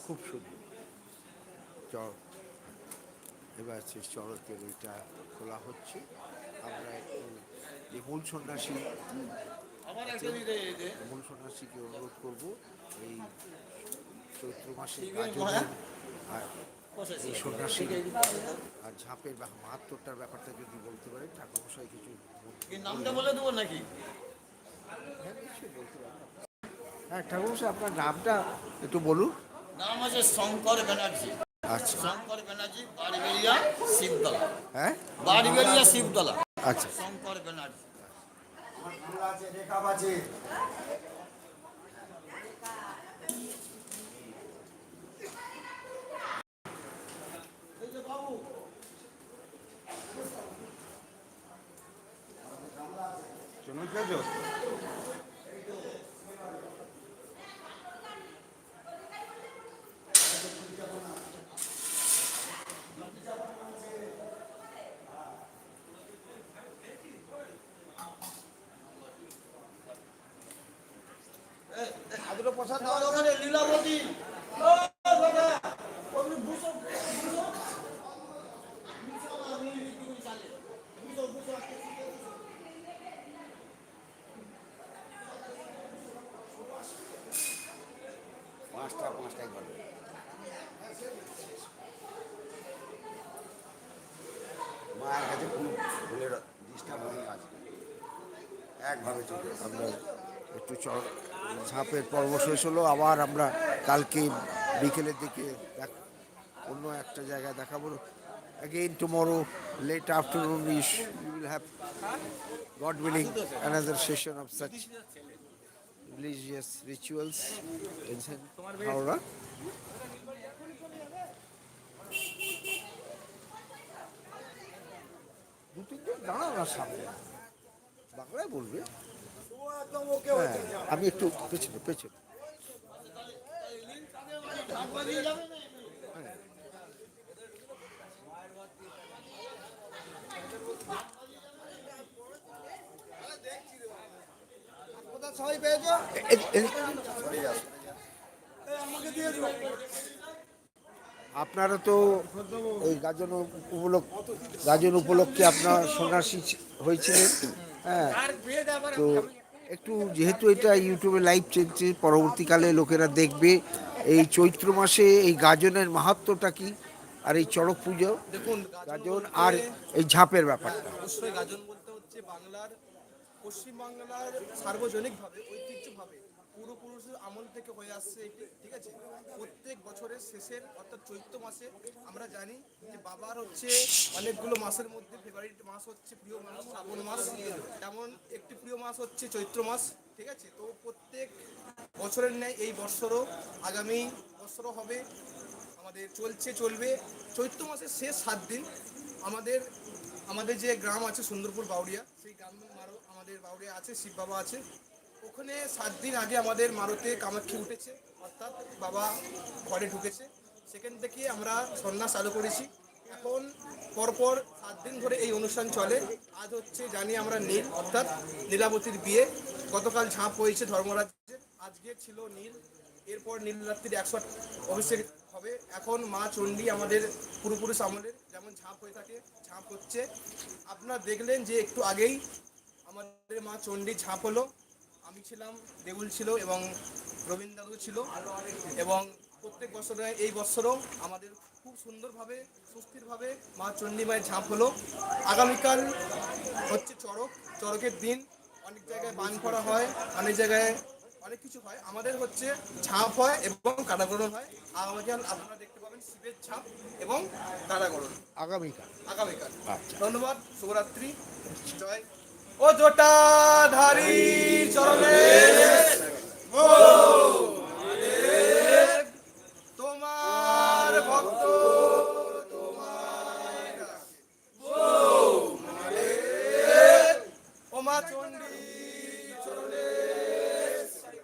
খুব সুন্দর। এবার সেই চড়কের ওইটা খোলা হচ্ছে। আমরা একটু যে মূল সন্ন্যাসীকে অনুরোধ করব এই চৈত্র মাসে গাজনের আর এই সন্ন্যাসী আর ঝাঁপের মাহাত্ম্যটার ব্যাপারটা যদি বলতে পারেন ঠাকুরমশাই কিছু নামটা বলে দেবো নাকি? হ্যাঁ নিশ্চয়ই বলতে পারেন। হ্যাঁ ঠাকুরমশাই আপনার নামটা একটু বলুন। নাম আছে শঙ্কর ব্যানার্জি। আচ্ছা শঙ্কর ব্যানার্জি, বাড়িবেড়িয়া শিবতলা। হ্যাঁ বাড়িবেড়িয়া শিবতলা। আচ্ছা শঙ্কর ব্যানার্জি। ওখানে লীলাবতী। পাঁচটায় ঘর মায়ের কাছে ফুলের ডিস্টার্ব হয়ে আছে একভাবে চলে। আমরা একটু ঝাঁপের পর্ব শেষ হলো। আবার আমরা কালকে বিকেলের দিকে অন্য একটা জায়গায় দেখাবো। Again tomorrow late afternoon we will have, God willing, another session of such religious rituals in Howrah. দু তিনজন দাঁড়াও না সামনে, বাংলায় বলবে। আমি একটু পেছনে পেছনে আপনারা তো এই গাজন উপলক্ষে আপনার সন্ন্যাসী হয়েছিলেন। হ্যাঁ, তো একটু যেহেতু এটা ইউটিউবে লাইভ চলছে, পরবর্তীকালে লোকেরা দেখবে এই চৈত্র মাসে এই গাজনের মাহাত্ম্যটা কি, আর এই চড়ক পুজো, দেখুন গাজন আর এই ঝাঁপের ব্যাপারটা। অবশ্যই গাজন বলতে হচ্ছে বাংলার, পশ্চিমবাংলার সার্বজনিকভাবে ঐতিহ্যভাবে পূর্বপুরুষের আমল থেকে হয়ে আসছে এটি, ঠিক আছে। প্রত্যেক বছরের শেষের অর্থাৎ চৈত্র মাসে আমরা জানি যে বাবার হচ্ছে অনেকগুলো মাসের মধ্যে ফেভারিট মাস হচ্ছে, প্রিয় মাস শ্রাবণ মাস, তেমন একটি প্রিয় মাস হচ্ছে চৈত্র মাস, ঠিক আছে। তো প্রত্যেক বছরের ন্যায় এই বৎসরও আগামী বৎসরও হবে, আমাদের চলবে চৈত্র মাসের শেষ 7 দিন। আমাদের যে গ্রাম আছে সুন্দরপুর বাউরিয়া, সেই গ্রাম আমাদের বাউরিয়া আছে, শিব বাবা আছে। ওখানে 7 দিন আগে আমাদের মারুতে কামাক্ষী উঠেছে, অর্থাৎ বাবা ঘরে ঢুকেছে। সেখান থেকে আমরা সন্ন্যাস চালু করেছি। এখন পরপর 7 দিন ধরে এই অনুষ্ঠান চলে। আজ হচ্ছে জানি আমরা নীল, অর্থাৎ নীলাবতীর বিয়ে। গতকাল ঝাঁপ হয়েছে ধর্মরাজ্যে, আজকে ছিল নীল, এরপর নীলরাত্রির 108 অভিষেক হবে। এখন মা চণ্ডী আমাদের পূর্বপুরুষ আমলের যেমন ঝাঁপ হয়ে থাকে, ঝাঁপ হচ্ছে। আপনারা দেখলেন যে একটু আগেই আমাদের মা চণ্ডী ঝাঁপ হলো। আমি ছিলাম, দেউল ছিল এবং রবীন্দ্র দাদু ছিল। এবং প্রত্যেক বছরে এই বছরও আমাদের খুব সুন্দরভাবে সুস্থিরভাবে মা চণ্ডী মায়ের ঝাঁপ হলো। আগামীকাল হচ্ছে চড়কের দিন। অনেক জায়গায় বান করা হয়, অনেক জায়গায় অনেক কিছু হয়। আমাদের হচ্ছে ঝাঁপ হয় এবং কাটাগড়ন হয়। আগামীকাল আপনারা দেখতে পাবেন শিবের ঝাঁপ এবং কাটাগড়ন আগামীকাল। আচ্ছা, ধন্যবাদ, শুভরাত্রি, জয়। ও জটাধারী চরণে